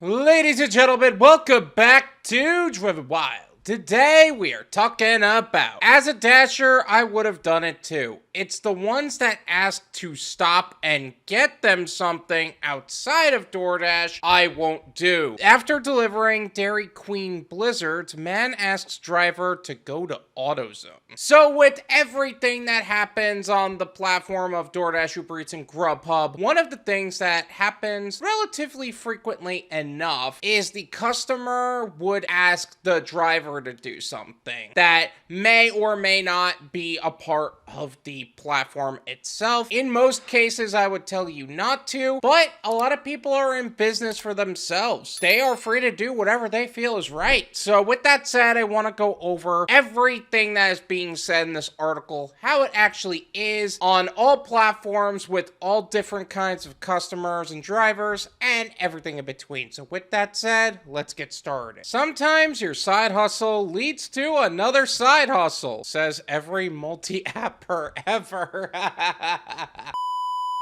Ladies and gentlemen, welcome back to Driven Wild. Today we are talking about, as a dasher, I would have done it too. It's the ones that ask to stop and get them something outside of DoorDash I won't do. After delivering Dairy Queen blizzards, man asks driver to go to AutoZone. So with everything that happens on the platform of Doordash, UberEats, and Grubhub, one of the things that happens relatively frequently enough is the customer would ask the driver to do something that may or may not be a part of the platform itself. In most cases, I would tell you not to, but a lot of people are in business for themselves. They are free to do whatever they feel is right. So with that said, I want to go over everything that is being said in this article, how it actually is on all platforms with all different kinds of customers and drivers and everything in between. So with that said, let's get started. Sometimes your side hustle leads to another side hustle, says every multi-apper ever.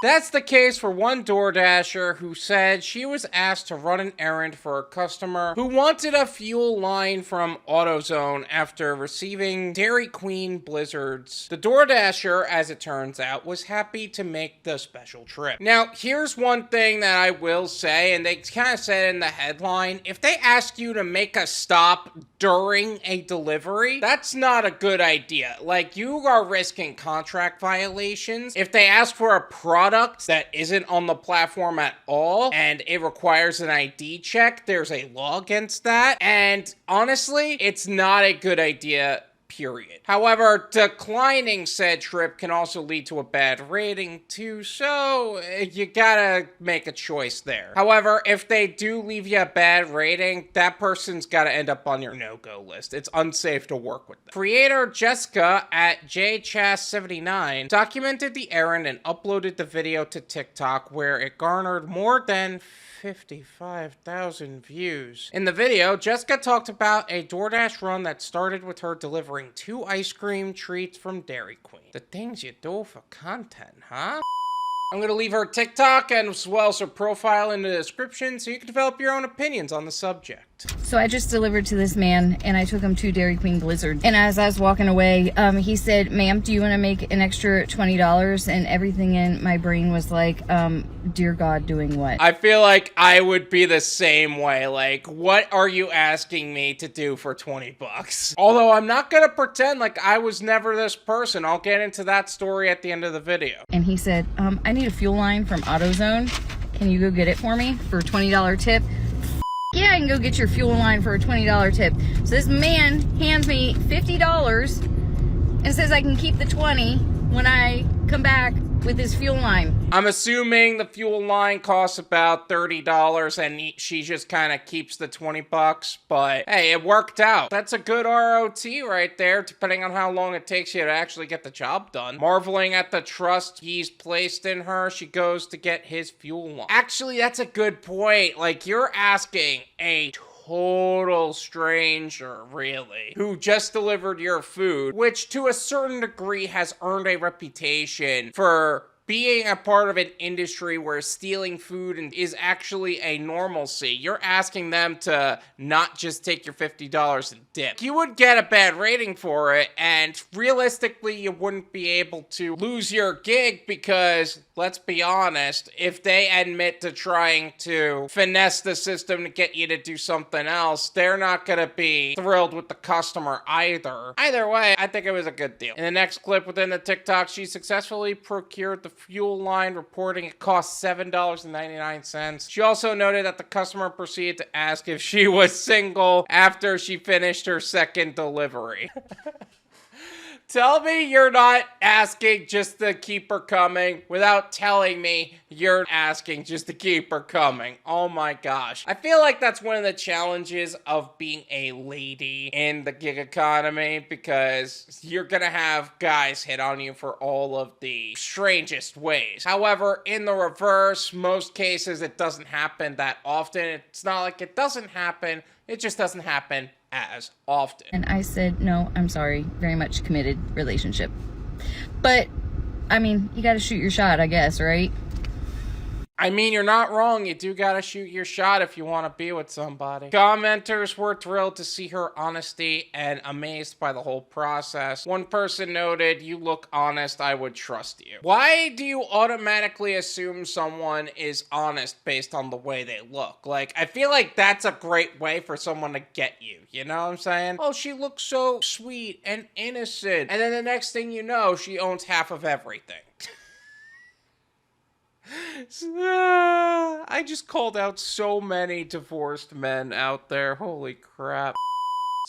That's the case for one DoorDasher who said she was asked to run an errand for a customer who wanted a fuel line from AutoZone after receiving Dairy Queen blizzards. The DoorDasher, as it turns out, was happy to make the special trip. Now, here's one thing that I will say, and they kind of said in the headline, if they ask you to make a stop during a delivery, that's not a good idea. Like, you are risking contract violations. If they ask for a product that isn't on the platform at all and it requires an ID check, there's a law against that. And honestly, it's not a good idea, period. However, declining said trip can also lead to a bad rating too, so you gotta make a choice there. However, if they do leave you a bad rating, that person's gotta end up on your no-go list. It's unsafe to work with them. Creator Jessica at JChas79 documented the errand and uploaded the video to TikTok, where it garnered more than 55,000 views. In the video, Jessica talked about a DoorDash run that started with her delivering 2 ice cream treats from Dairy Queen. The things you do for content, huh? I'm going to leave her TikTok and as well as her profile in the description so you can develop your own opinions on the subject. So I just delivered to this man and I took him 2 Dairy Queen blizzards. And as I was walking away, he said, "Ma'am, do you want to make an extra $20? And everything in my brain was like, dear God, doing what? I feel like I would be the same way. Like, what are you asking me to do for 20 bucks? Although I'm not going to pretend like I was never this person. I'll get into that story at the end of the video. And he said, I need a fuel line from AutoZone. Can you go get it for me for a $20 tip? Yeah, I can go get your fuel line for a $20 tip. So this man hands me $50 and says I can keep the 20 when I come back with his fuel line. I'm assuming the fuel line costs about $30 and she just kind of keeps the 20 bucks, but hey, it worked out. That's a good ROT right there, depending on how long it takes you to actually get the job done. Marveling at the trust he's placed in her, she goes to get his fuel line. Actually, that's a good point. Like, you're asking a total stranger, really, who just delivered your food, which to a certain degree has earned a reputation for being a part of an industry where stealing food is actually a normalcy. You're asking them to not just take your $50 and dip. You would get a bad rating for it, and realistically, you wouldn't be able to lose your gig because, let's be honest, if they admit to trying to finesse the system to get you to do something else, they're not gonna be thrilled with the customer either. Either way, I think it was a good deal. In the next clip within the TikTok, she successfully procured the fuel line, reporting it cost $7.99. She also noted that the customer proceeded to ask if she was single after she finished her second delivery. Tell me you're not asking just to keep her coming without telling me you're asking just to keep her coming. Oh my gosh. I feel like that's one of the challenges of being a lady in the gig economy, because you're gonna have guys hit on you for all of the strangest ways. However, in the reverse, most cases it doesn't happen that often. It's not like it doesn't happen, it just doesn't happen as often. And I said, no, I'm sorry, very much committed relationship. But, I mean, you gotta shoot your shot, I guess, right? I mean, you're not wrong. You do gotta shoot your shot if you want to be with somebody. Commenters were thrilled to see her honesty and amazed by the whole process. One person noted, "You look honest, I would trust you." Why do you automatically assume someone is honest based on the way they look? Like, I feel like that's a great way for someone to get you. You know what I'm saying? Oh, she looks so sweet and innocent. And then the next thing you know, she owns half of everything. I just called out so many divorced men out there. Holy crap.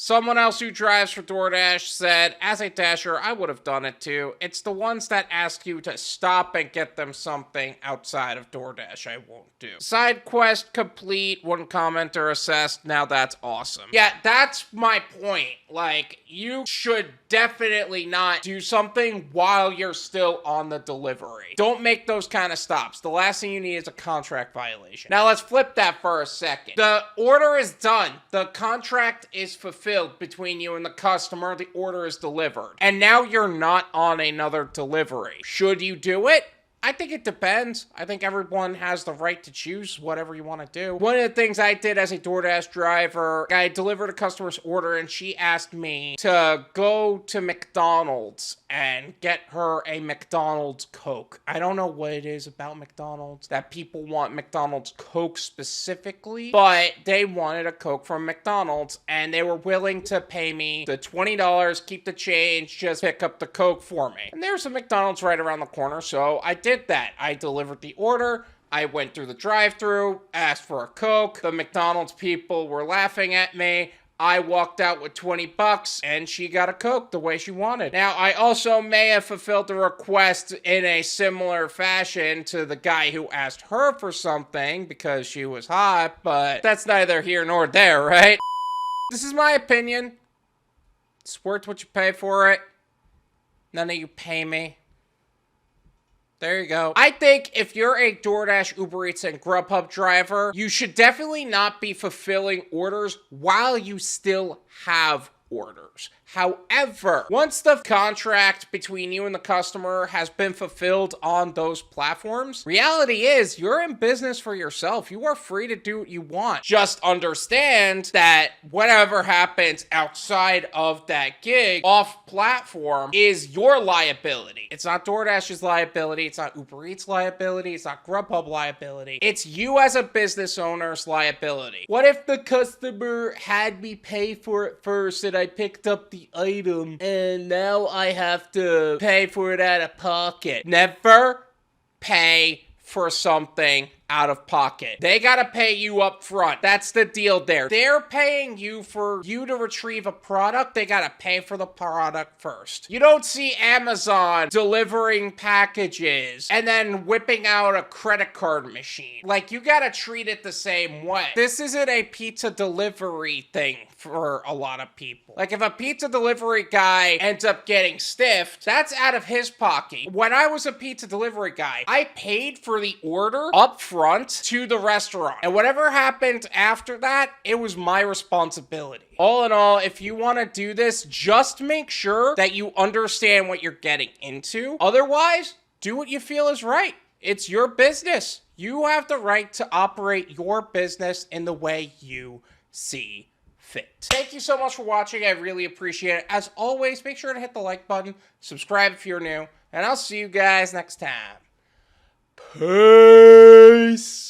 Someone else who drives for DoorDash said, "As a Dasher, I would have done it too. It's the ones that ask you to stop and get them something outside of DoorDash I won't do." Side quest complete, one commenter assessed. Now that's awesome. Yeah, that's my point. Like, you should definitely not do something while you're still on the delivery. Don't make those kind of stops. The last thing you need is a contract violation. Now let's flip that for a second. The order is done. The contract is fulfilled between you and the customer. The order is delivered. And now you're not on another delivery. Should you do it? I think it depends. I think everyone has the right to choose whatever you want to do. One of the things I did as a DoorDash driver, I delivered a customer's order and she asked me to go to McDonald's and get her a McDonald's Coke. I don't know what it is about McDonald's that people want McDonald's Coke specifically, but they wanted a Coke from McDonald's and they were willing to pay me the $20, keep the change, just pick up the Coke for me. And there's a McDonald's right around the corner, so I did that. I delivered the order. I went through the drive-thru, asked for a Coke. The McDonald's people were laughing at me. I walked out with $20 and she got a Coke the way she wanted. Now, I also may have fulfilled the request in a similar fashion to the guy who asked her for something because she was hot, but that's neither here nor there, right? This is my opinion. It's worth what you pay for it. None of you pay me. There you go. I think if you're a DoorDash, UberEats, and Grubhub driver, you should definitely not be fulfilling orders while you still have orders. However, once the contract between you and the customer has been fulfilled on those platforms, reality is you're in business for yourself. You are free to do what you want. Just understand that whatever happens outside of that gig off platform is your liability. It's not DoorDash's liability. It's not UberEats liability. It's not Grubhub liability. It's you as a business owner's liability. What if the customer had me pay for it first and I picked up the item and now I have to pay for it out of pocket? Never pay for something out of pocket. They gotta pay you up front. That's the deal there. They're paying you for you to retrieve a product. They gotta pay for the product first. You don't see Amazon delivering packages and then whipping out a credit card machine. Like, you gotta treat it the same way. This isn't a pizza delivery thing for a lot of people. Like, if a pizza delivery guy ends up getting stiffed, that's out of his pocket. When I was a pizza delivery guy, I paid for the order up front to the restaurant. And whatever happened after that, it was my responsibility. All in all, if you want to do this, just make sure that you understand what you're getting into. Otherwise, do what you feel is right. It's your business. You have the right to operate your business in the way you see fit. Thank you so much for watching. I really appreciate it. As always, make sure to hit the like button, subscribe if you're new, and I'll see you guys next time. Peace.